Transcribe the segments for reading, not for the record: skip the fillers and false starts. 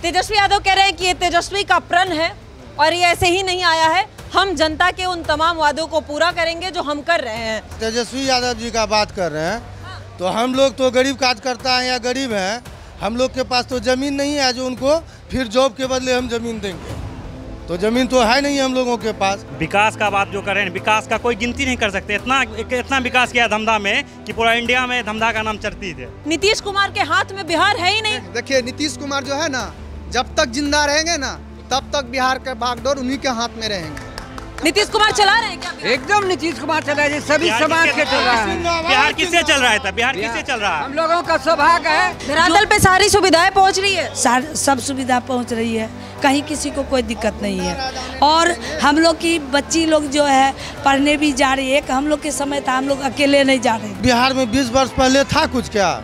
तेजस्वी यादव कह रहे हैं कि ये तेजस्वी का प्रण है और ये ऐसे ही नहीं आया है। हम जनता के उन तमाम वादों को पूरा करेंगे जो हम कर रहे हैं। तेजस्वी यादव जी का बात कर रहे हैं तो हम लोग तो गरीब कार्यकर्ता हैं या गरीब हैं, हम लोग के पास तो ज़मीन नहीं है जो उनको फिर जॉब के बदले हम ज़मीन देंगे, तो ज़मीन तो है नहीं हम लोगों के पास। विकास का बात जो कर रहे हैं, विकास का कोई गिनती नहीं कर सकते। इतना विकास किया धमधा में कि पूरा इंडिया में धमधा का नाम चर्चित है। नीतीश कुमार के हाथ में बिहार है ही नहीं। देखिए नीतीश कुमार जो है ना, जब तक जिंदा रहेंगे ना तब तक बिहार के बागडोर उन्हीं के हाथ में रहेंगे। नीतीश कुमार चला रहे हैं क्या? एकदम नीतीश कुमार चल रहा है, सभी समाज के चल रहा है। बिहार किससे चल रहा है? बिहार किससे चल रहा है? हम लोगों का सौभाग्य है। धरातल पे सारी सुविधाएं पहुंच रही है, सब सुविधा पहुंच रही है, कहीं किसी को कोई दिक्कत नहीं है। और हम लोग की बच्ची लोग जो है पढ़ने भी जा रही है। हम लोग के समय था, हम लोग अकेले नहीं जा रहे। बिहार में 20 वर्ष पहले था कुछ क्या?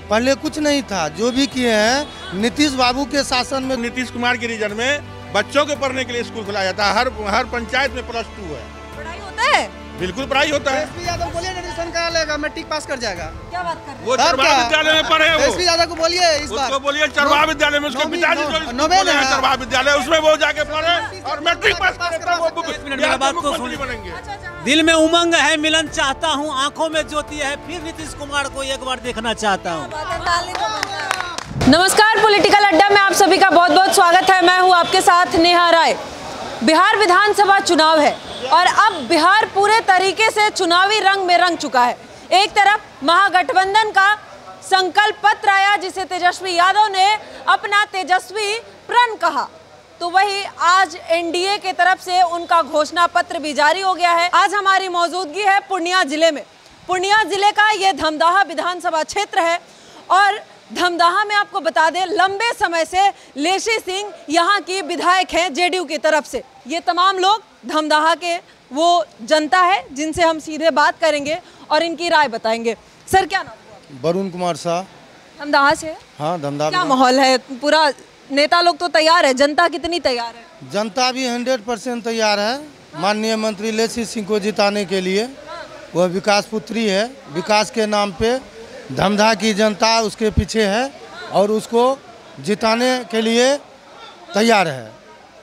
पहले कुछ नहीं था। जो भी किए हैं नीतीश बाबू के शासन में। नीतीश कुमार के रीजन में बच्चों के पढ़ने के लिए स्कूल खुला जाता है। हर पंचायत में +2 है। पढ़ाई होता है, बिल्कुल पढ़ाई होता है। तेजस्वी यादव बोलिए एडमिशन करा लेगा, मैट्रिक पास कर जाएगा। क्या बात कर रहे हैं? वो चरवाहा विद्यालय में पढ़े। तेजस्वी यादव को बोलिए इस बार, उसको बोलिए चरवाहा विद्यालय में, उसके पिताजी चरवाहा विद्यालय उसमें वो जाके पढ़े और मैट्रिक पास करे बनेंगे। दिल में उमंग है, मिलन चाहता हूँ, आंखों में ज्योति है, फिर नीतीश कुमार को एक बार देखना चाहता हूँ। नमस्कार, पॉलिटिकल अड्डा में आप सभी का बहुत बहुत स्वागत है। मैं हूँ आपके साथ नेहा राय। बिहार विधानसभा चुनाव है और अब बिहार पूरे तरीके से चुनावी रंग में रंग चुका है। एक तरफ महागठबंधन का संकल्प पत्र आया जिसे तेजस्वी यादव ने अपना तेजस्वी प्रण कहा, तो वही आज एनडीए के तरफ से उनका घोषणा पत्र भी जारी हो गया है। आज हमारी मौजूदगी है पूर्णिया जिले में। पूर्णिया जिले का ये धमदाहा विधानसभा क्षेत्र है और धमदाहा में आपको बता दें लंबे समय से लेसी सिंह यहाँ की विधायक हैं जेडीयू की तरफ से। ये तमाम लोग धमदाहा के वो जनता है जिनसे हम सीधे बात करेंगे और इनकी राय बताएंगे। सर क्या नाम? वरुण कुमार शाह, धमदाहा से। हाँ धमदाहा। क्या माहौल है? पूरा नेता लोग तो तैयार है, जनता कितनी तैयार है? जनता भी 100% तैयार है माननीय मंत्री लेसी सिंह को जिताने के लिए। वह विकास पुत्री है, विकास के नाम पे धमधा की जनता उसके पीछे है और उसको जिताने के लिए तैयार है।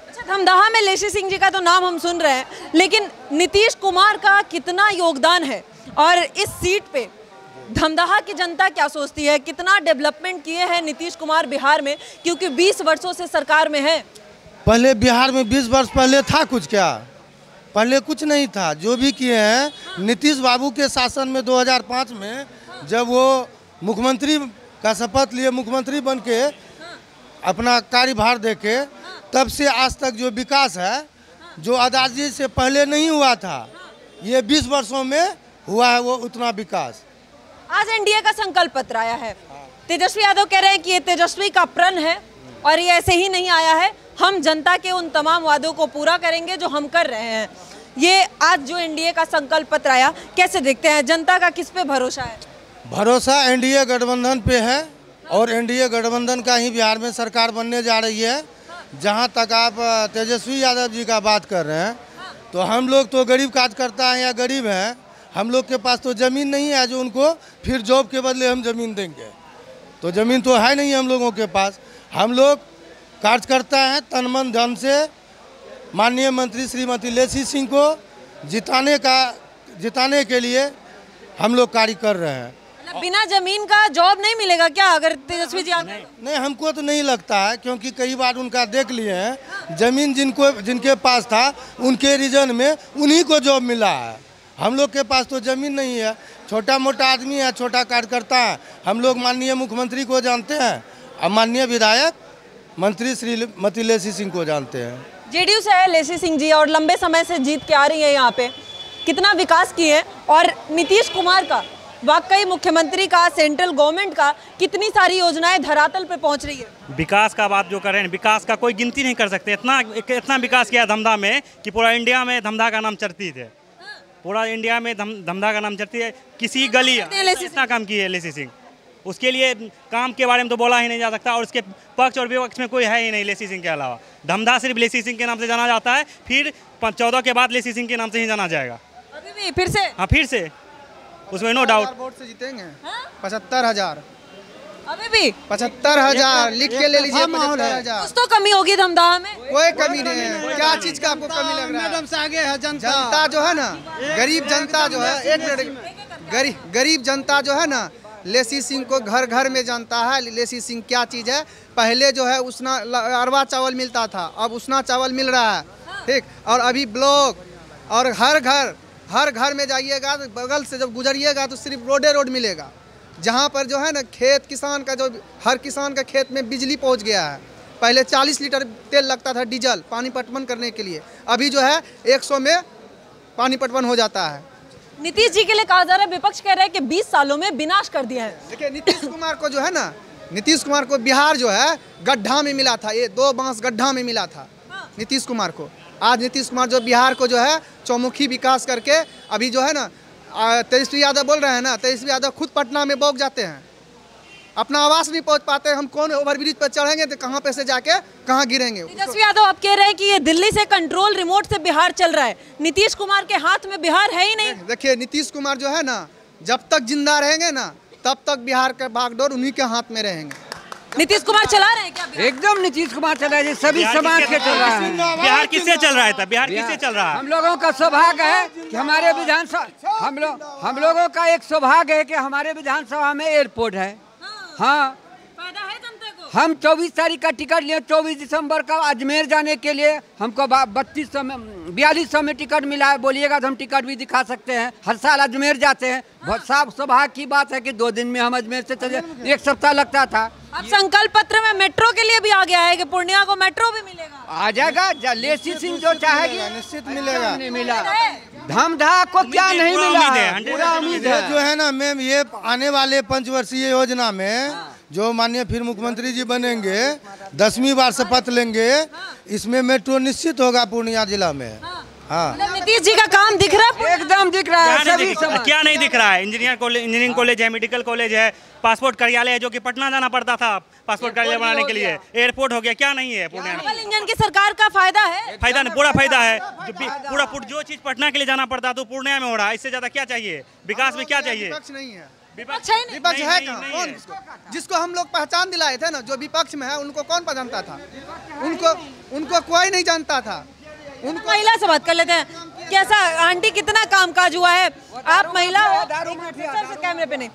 अच्छा, धमदाहा में लेसी सिंह जी का तो नाम हम सुन रहे हैं, लेकिन नीतीश कुमार का कितना योगदान है और इस सीट पे धमदाहा की जनता क्या सोचती है? कितना डेवलपमेंट किए हैं नीतीश कुमार बिहार में, क्योंकि 20 वर्षों से सरकार में है। पहले बिहार में 20 वर्ष पहले था कुछ क्या? पहले कुछ नहीं था। जो भी किए हैं नीतीश बाबू के शासन में 2005 में जब वो मुख्यमंत्री का शपथ लिए, मुख्यमंत्री बन के अपना कार्यभार देके, तब से आज तक जो विकास है जो आज़ादी से पहले नहीं हुआ था, ये 20 वर्षों में हुआ है वो उतना विकास। आज एनडीए का संकल्प पत्र आया है। तेजस्वी यादव कह रहे हैं कि ये तेजस्वी का प्रण है और ये ऐसे ही नहीं आया है। हम जनता के उन तमाम वादों को पूरा करेंगे जो हम कर रहे हैं। ये आज जो एनडीए का संकल्प पत्र आया, कैसे देखते हैं? जनता का किस पे भरोसा है? भरोसा एनडीए गठबंधन पे है और एनडीए गठबंधन का ही बिहार में सरकार बनने जा रही है। जहां तक आप तेजस्वी यादव जी का बात कर रहे हैं तो हम लोग तो गरीब कार्यकर्ता हैं या गरीब हैं, हम लोग के पास तो ज़मीन नहीं है जो उनको फिर जॉब के बदले हम ज़मीन देंगे, तो ज़मीन तो है नहीं हम लोगों के पास। हम लोग कार्यकर्ता हैं, तन मन धन से माननीय मंत्री श्रीमती लेसी सिंह को जिताने के लिए हम लोग कार्य कर रहे हैं। बिना जमीन का जॉब नहीं मिलेगा क्या अगर तेजस्वी जी आगे? नहीं, हमको तो नहीं लगता है, क्योंकि कई बार उनका देख लिए हैं। जमीन जिनके पास था उनके रीजन में उन्हीं को जॉब मिला है। हम लोग के पास तो ज़मीन नहीं है, छोटा मोटा आदमी है, छोटा कार्यकर्ता है। हम लोग माननीय मुख्यमंत्री को जानते हैं और माननीय विधायक मंत्री श्रीमती लेसी सिंह को जानते हैं। जेडीयू से है लेसी सिंह जी और लंबे समय से जीत के आ रही है यहाँ पे। कितना विकास किए हैं और नीतीश कुमार का, वाकई मुख्यमंत्री का, सेंट्रल गवर्नमेंट का कितनी सारी योजनाएं धरातल पे पहुंच रही है। विकास का बात जो कर रहे हैं, विकास का कोई गिनती नहीं कर सकते। इतना विकास किया धमधा में कि पूरा इंडिया में धमधा का नाम चर्चित है। पूरा इंडिया में धमधा का नाम चर्चित है। किसी गली इतना काम किए लेसी सिंह, उसके लिए काम के बारे में तो बोला ही नहीं जा सकता और उसके पक्ष और विपक्ष में कोई है ही नहीं लेसी सिंह के अलावा। धमधा सिर्फ लेसी सिंह के नाम से जाना जाता है, फिर 14 के बाद लेसी सिंह के नाम से ही जाना जाएगा। अभी भी फिर से? हाँ, फिर से, उसमें नो डाउट। वोट से जीतेंगे 75,000। अभी भी 75,000 लिख के ले लीजिए। 75,000 कुछ तो कमी होगी धमदाहा में। कोई कमी नहीं है। क्या चीज का आपको कमी लग रहा है? मैडम से आगे है जनता जो है ना, गरीब जनता जो है, एक मिनट, गरीब जनता जो है ना, लेसी सिंह को घर घर में जानता है। लेसी सिंह क्या चीज़ है? पहले जो है उसना अरवा चावल मिलता था, अब उसना चावल मिल रहा है, ठीक। और अभी ब्लॉक और हर घर में जाइएगा तो बगल से जब गुजरिएगा तो सिर्फ रोड मिलेगा। जहाँ पर जो है ना खेत किसान का, जो हर किसान का खेत में बिजली पहुँच गया है। पहले 40 लीटर तेल लगता था डीजल पानी पटवन करने के लिए, अभी जो है 100 में पानी पटवन हो जाता है। नीतीश जी के लिए कहा जा रहा है, विपक्ष कह रहा है कि 20 सालों में विनाश कर दिया है। देखिए नीतीश कुमार को जो है ना, नीतीश कुमार को बिहार जो है गड्ढा में मिला था, ये 2 बांस गड्ढा में मिला था नीतीश कुमार को। आज नीतीश कुमार जो बिहार को जो है चौमुखी विकास करके, अभी जो है ना तेजस्वी यादव बोल रहे हैं ना, तेजस्वी यादव खुद पटना में बौक जाते हैं, अपना आवास नहीं पहुंच पाते। हम कौन ओवरब्रिज पर चढ़ेंगे तो कहाँ पे से जाके कहाँ गिरेंगे? तेजस्वी यादव आप कह रहे हैं कि ये दिल्ली से कंट्रोल रिमोट से बिहार चल रहा है, नीतीश कुमार के हाथ में बिहार है ही नहीं। देखिए नीतीश कुमार जो है ना, जब तक जिंदा रहेंगे ना तब तक बिहार का बागडोर उन्हीं के हाथ में रहेंगे। नीतीश कुमार चला रहे हैं क्या बिहार? एकदम नीतीश कुमार चला रहे, सभी समाज के चल रहा है। बिहार किससे चल रहा है? तब बिहार किससे चल रहा है? हम लोगों का सौभाग्य है कि हमारे विधानसभा, हम लोगों का एक सौभाग्य है कि हमारे विधानसभा में एयरपोर्ट है। हाँ, फायदा है जनता को। हम 24 तारीख का टिकट लिए, 24 दिसंबर का अजमेर जाने के लिए हमको 4200 में टिकट मिला है। बोलिएगा तो हम टिकट भी दिखा सकते हैं। हर साल अजमेर जाते हैं। बहुत साफ सौभाग्य की बात है कि 2 दिन में हम अजमेर से चले, 1 सप्ताह लगता था। अब संकल्प पत्र में मेट्रो के लिए भी आ गया है कि पूर्णिया को मेट्रो भी मिलेगा। आ जाएगा, लेसी सिंह जो चाहेगी निश्चित मिलेगा। नहीं मिला, धमधा को क्या नहीं मिला, पूरा उम्मीद है। जो है ना मैम, ये आने वाले 5 वर्षीय योजना में जो माननीय फिर मुख्यमंत्री जी बनेंगे, 10वीं बार शपथ लेंगे, इसमें मेट्रो निश्चित होगा पूर्णिया जिला में। हाँ, नीतीश जी का काम दिख रहा है? एकदम दिख रहा है। क्या नहीं दिख रहा है? इंजीनियरिंग कॉलेज है, मेडिकल कॉलेज है, पासपोर्ट कार्यालय है, जो कि पटना जाना पड़ता था पासपोर्ट कार्यालय बनाने के लिए, एयरपोर्ट हो गया। क्या नहीं है पूर्णिया में? डबल इंजन की सरकार का फायदा है? फायदा नहीं, पूरा फायदा है। जो चीज पटना के लिए जाना पड़ता तो पूर्णिया में हो रहा है। इससे ज्यादा क्या चाहिए? विकास में क्या चाहिए? विपक्ष नहीं है। विपक्ष है नहीं? विपक्ष है कहाँ? कौन? जिसको हम लोग पहचान दिलाए थे ना, जो विपक्ष में है उनको कौन पहचानता था? उनको कोई नहीं जानता था। उनको महिला से बात कर लेते हैं। कैसा आंटी, कितना कामकाज हुआ है? आप महिला हो, कैमरे पे नहीं।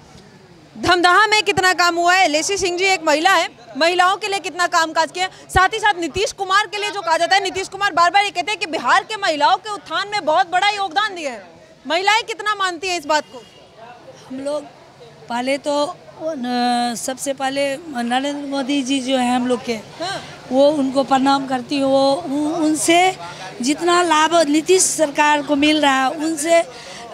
धमदाहा में कितना काम हुआ है? लेसी सिंह जी एक महिला है, महिलाओं के लिए कितना कामकाज किया। साथ ही साथ नीतीश कुमार के लिए जो कहा जाता है, नीतीश कुमार बार बार ये कहते हैं कि बिहार के महिलाओं के उत्थान में बहुत बड़ा योगदान दिया है। महिलाएं कितना मानती हैं इस बात को? हम लोग पहले तो सबसे पहले नरेंद्र मोदी जी जो है हम लोग के, वो उनको प्रणाम करती हूँ। वो उनसे जितना लाभ नीतीश सरकार को मिल रहा है, उनसे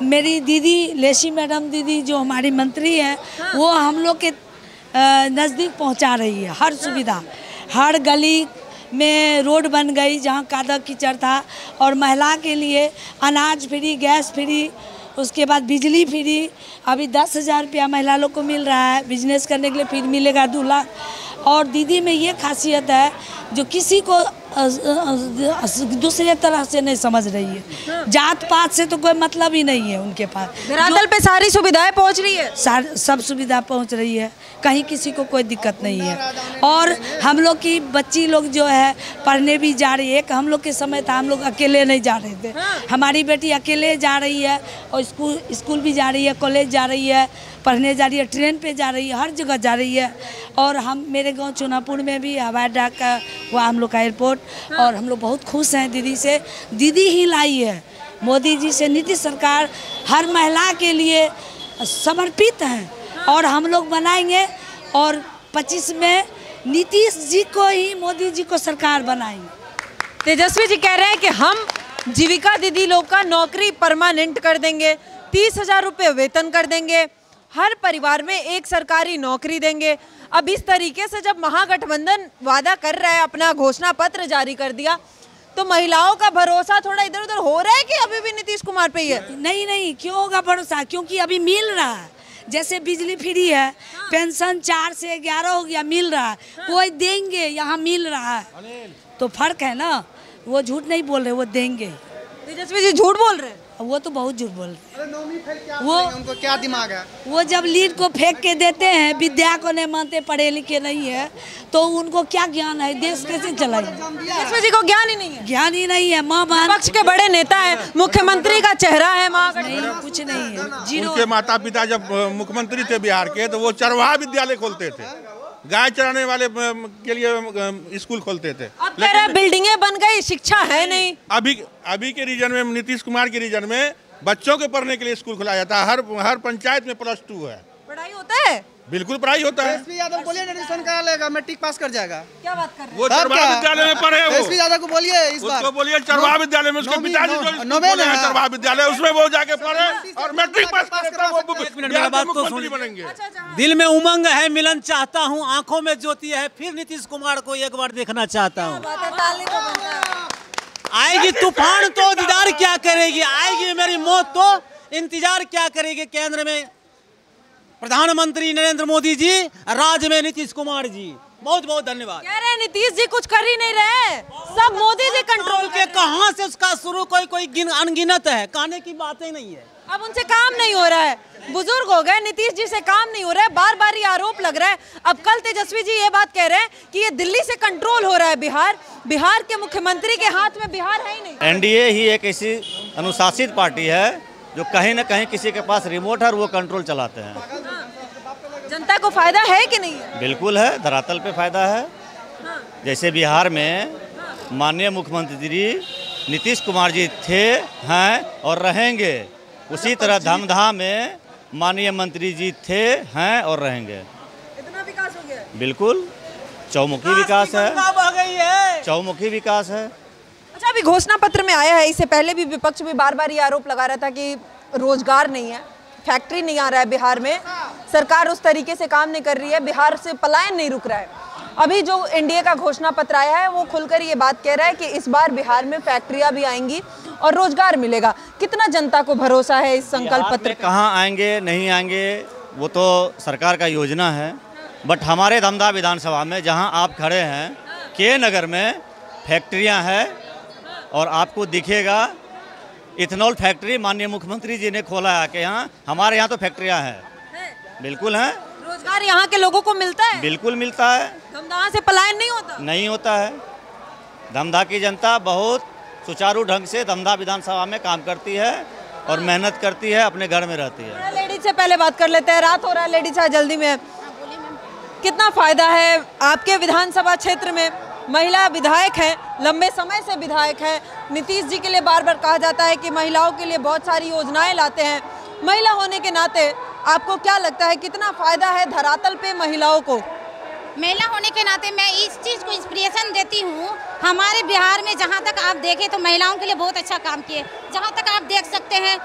मेरी दीदी लेसी मैडम दीदी जो हमारी मंत्री हैं, वो हम लोग के नज़दीक पहुंचा रही है। हर सुविधा, हर गली में रोड बन गई जहां कादव कीचड़ था, और महिला के लिए अनाज फ्री, गैस फ्री, उसके बाद बिजली फ्री। अभी 10,000 रुपया महिला लोग को मिल रहा है। बिजनेस करने के लिए फिर मिलेगा 2 लाख। और दीदी में ये खासियत है जो किसी को दूसरे तरह से नहीं समझ रही है। जात पात से तो कोई मतलब ही नहीं है उनके पास। धरातल पे सारी सुविधाएं पहुंच रही है, सब सुविधा पहुंच रही है, कहीं किसी को कोई दिक्कत नहीं है। और हम लोग की बच्ची लोग जो है पढ़ने भी जा रही है। हम लोग के समय था, हम लोग अकेले नहीं जा रहे थे। हमारी बेटी अकेले जा रही है और स्कूल भी जा रही है, कॉलेज जा रही है, पढ़ने जा रही है, ट्रेन पे जा रही है, हर जगह जा रही है। और हम मेरे गांव चुनापुर में भी हवाई अड्डा का हुआ हम लोग का एयरपोर्ट, और हम लोग बहुत खुश हैं दीदी से। दीदी ही लाई है मोदी जी से। नीतीश सरकार हर महिला के लिए समर्पित है, और हम लोग बनाएंगे। और 25 में नीतीश जी को ही, मोदी जी को सरकार बनाएंगे। तेजस्वी जी कह रहे हैं कि हम जीविका दीदी लोग का नौकरी परमानेंट कर देंगे, 30,000 रुपये वेतन कर देंगे, हर परिवार में एक सरकारी नौकरी देंगे। अब इस तरीके से जब महागठबंधन वादा कर रहा है, अपना घोषणा पत्र जारी कर दिया, तो महिलाओं का भरोसा थोड़ा इधर उधर हो रहा है कि अभी भी नीतीश कुमार पे ही है? नहीं, क्यों होगा भरोसा? क्योंकि अभी मिल रहा है। जैसे बिजली फ्री है, पेंशन 4 से 11 हो गया, मिल रहा है। कोई देंगे, यहाँ मिल रहा है, तो फर्क है ना। वो झूठ नहीं बोल रहे, वो देंगे। तेजस्वी जी झूठ बोल रहे हैं? वो तो बहुत झूठ बोल रहे हैं। नौवीं फेल क्या वो उनको क्या दिमाग है? वो जब लीड को फेंक के देते हैं, विद्या को नहीं मानते, पढ़े लिखे नहीं है, तो उनको क्या ज्ञान है? देश कैसे चलाएंगे? तेजस्वी जी को ज्ञान ही नहीं है। ज्ञान ही नहीं है। माँ बहन पक्ष के बड़े नेता है, मुख्यमंत्री का चेहरा है नहीं, कुछ नहीं है, जीरो। उनके माता पिता जब मुख्यमंत्री थे बिहार के, तो वो चरवाहा विद्यालय खोलते थे, गाय चराने वाले के लिए स्कूल खोलते थे। अब कह रहे बिल्डिंगें बन गई, शिक्षा है नहीं। अभी के रीजन में, नीतीश कुमार के रीजन में बच्चों के पढ़ने के लिए स्कूल खुलाया जाता है। हर पंचायत में +2 है। पढ़ाई होता है, बिल्कुल पढ़ाई होता है। तेजस्वी यादव बोलिए एडमिशन करा लेगा, मैट्रिक पास कर जाएगा। क्या बात कर रहे हैं? वो चरवाहा विद्यालय में पढ़े, तेजस्वी यादव को बोलिए इस बार, उसको बोलिए चरवाहा विद्यालय में, उसके पिताजी जो चरवाहा विद्यालय, उसमें वो जाके पढ़े और मैट्रिक पास करे, वो बिहार के मुख्यमंत्री बनेंगे। दिल में उमंग है, मिलन चाहता हूँ, आंखों में ज्योति है, फिर नीतीश कुमार को एक बार देखना चाहता हूँ। आएगी तूफान तो दीदार क्या करेगी, आएगी मेरी मौत तो इंतजार क्या करेगी। केंद्र में प्रधानमंत्री नरेंद्र मोदी जी, राज्य में नीतीश कुमार जी। बहुत बहुत धन्यवाद। कह रहे हैं नीतीश जी कुछ कर ही नहीं रहे, सब मोदी जी कंट्रोल के। कहां से उसका शुरू कोई अनगिनत है, कहने की बातें नहीं है। अब उनसे काम नहीं हो रहा है, बुजुर्ग हो गए, नीतीश जी से काम नहीं हो रहा है, बार बार ये आरोप लग रहा है। अब कल तेजस्वी जी ये बात कह रहे हैं कि ये दिल्ली से कंट्रोल हो रहा है बिहार के मुख्यमंत्री के हाथ में बिहार है ही नहीं। एनडीए ही एक ऐसी अनुशासित पार्टी है जो कहीं न कहीं किसी के पास रिमोट है और वो कंट्रोल चलाते हैं। जनता को फायदा है कि नहीं है? बिल्कुल है, धरातल पे फायदा है। जैसे बिहार में माननीय मुख्यमंत्री नीतीश कुमार जी थे, हैं और रहेंगे, उसी तरह धमधा में माननीय मंत्री जी थे, हैं और रहेंगे। इतना विकास हो गया? बिल्कुल, चौमुखी विकास है, चौमुखी विकास है। अच्छा, अभी घोषणा पत्र में आया है, इससे पहले भी विपक्ष भी बार बार ये आरोप लगा रहा था कि रोजगार नहीं है, फैक्ट्री नहीं आ रहा है बिहार में, सरकार उस तरीके से काम नहीं कर रही है, बिहार से पलायन नहीं रुक रहा है। अभी जो एनडीए का घोषणा पत्र आया है वो खुलकर ये बात कह रहा है कि इस बार बिहार में फैक्ट्रियां भी आएंगी और रोजगार मिलेगा। कितना जनता को भरोसा है इस संकल्प पत्र पे? कहाँ आएंगे नहीं आएंगे वो तो सरकार का योजना है, बट हमारे धमधा विधानसभा में जहाँ आप खड़े हैं, के नगर में फैक्ट्रियाँ हैं और आपको दिखेगा इथेनॉल फैक्ट्री माननीय मुख्यमंत्री जी ने खोला है कि यहाँ हमारे यहाँ तो फैक्ट्रियाँ हैं। बिल्कुल हैं। रोजगार यहाँ के लोगों को मिलता है? बिल्कुल मिलता है। धमधा से पलायन नहीं होता? नहीं होता है। धमधा की जनता बहुत सुचारू ढंग से धमधा विधानसभा में काम करती है और मेहनत करती है, अपने घर में रहती है। लेडीज से पहले बात कर लेते हैं, रात हो रहा है, लेडीज है जल्दी में। कितना फायदा है आपके विधानसभा क्षेत्र में? महिला विधायक हैं, लंबे समय से विधायक हैं। नीतीश जी के लिए बार बार कहा जाता है कि महिलाओं के लिए बहुत सारी योजनाएं लाते हैं। महिला होने के नाते आपको क्या लगता है कितना फायदा है धरातल पे महिलाओं को? महिला होने के नाते मैं इस चीज़ को इंस्पिरेशन देती हूँ। हमारे बिहार में जहाँ तक आप देखें तो महिलाओं के लिए बहुत अच्छा काम किए। जहाँ तक आप देख सकते हैं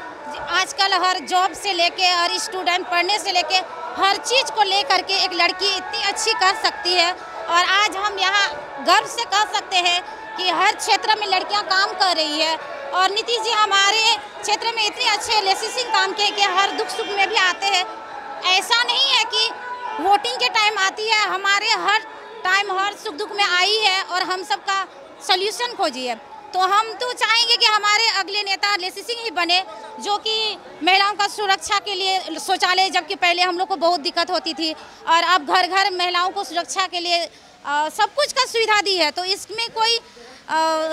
आजकल हर जॉब से लेके और स्टूडेंट पढ़ने से लेके हर चीज़ को लेकर के एक लड़की इतनी अच्छी कर सकती है। और आज हम यहाँ गर्व से कह सकते हैं कि हर क्षेत्र में लड़कियाँ काम कर रही है। और नीतीश जी हमारे क्षेत्र में इतने अच्छे लेसिसिंग काम किए कि हर दुख सुख में भी आते हैं। ऐसा नहीं है कि वोटिंग के टाइम आती है, हमारे हर टाइम हर सुख दुख में आई है और हम सबका सल्यूशन खोजी है। तो हम तो चाहेंगे कि हमारे अगले नेता लेसिसिंग ही बने, जो कि महिलाओं का सुरक्षा के लिए शौचालय, जबकि पहले हम लोग को बहुत दिक्कत होती थी और अब घर घर महिलाओं को सुरक्षा के लिए सब कुछ का सुविधा दी है। तो इसमें कोई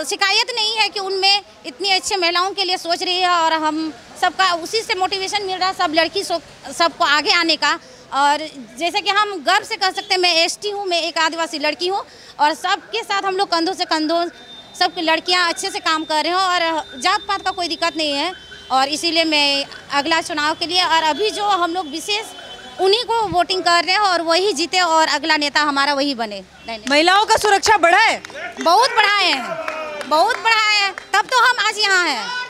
शिकायत नहीं है कि उनमें इतनी अच्छे महिलाओं के लिए सोच रही है और हम सबका उसी से मोटिवेशन मिल रहा है सब लड़की सबको आगे आने का। और जैसे कि हम गर्व से कह सकते हैं, मैं एसटी हूँ, मैं एक आदिवासी लड़की हूँ और सबके साथ हम लोग कंधों से कंधों सब लड़कियाँ अच्छे से काम कर रहे हैं और जात पात का कोई दिक्कत नहीं है। और इसीलिए मैं अगला चुनाव के लिए और अभी जो हम लोग विशेष उन्हीं को वोटिंग कर रहे हैं और वही जीते और अगला नेता हमारा वही बने। महिलाओं का सुरक्षा बढ़ा है? बहुत बढ़ाए हैं, बहुत बढ़ाए हैं, तब तो हम आज यहाँ हैं।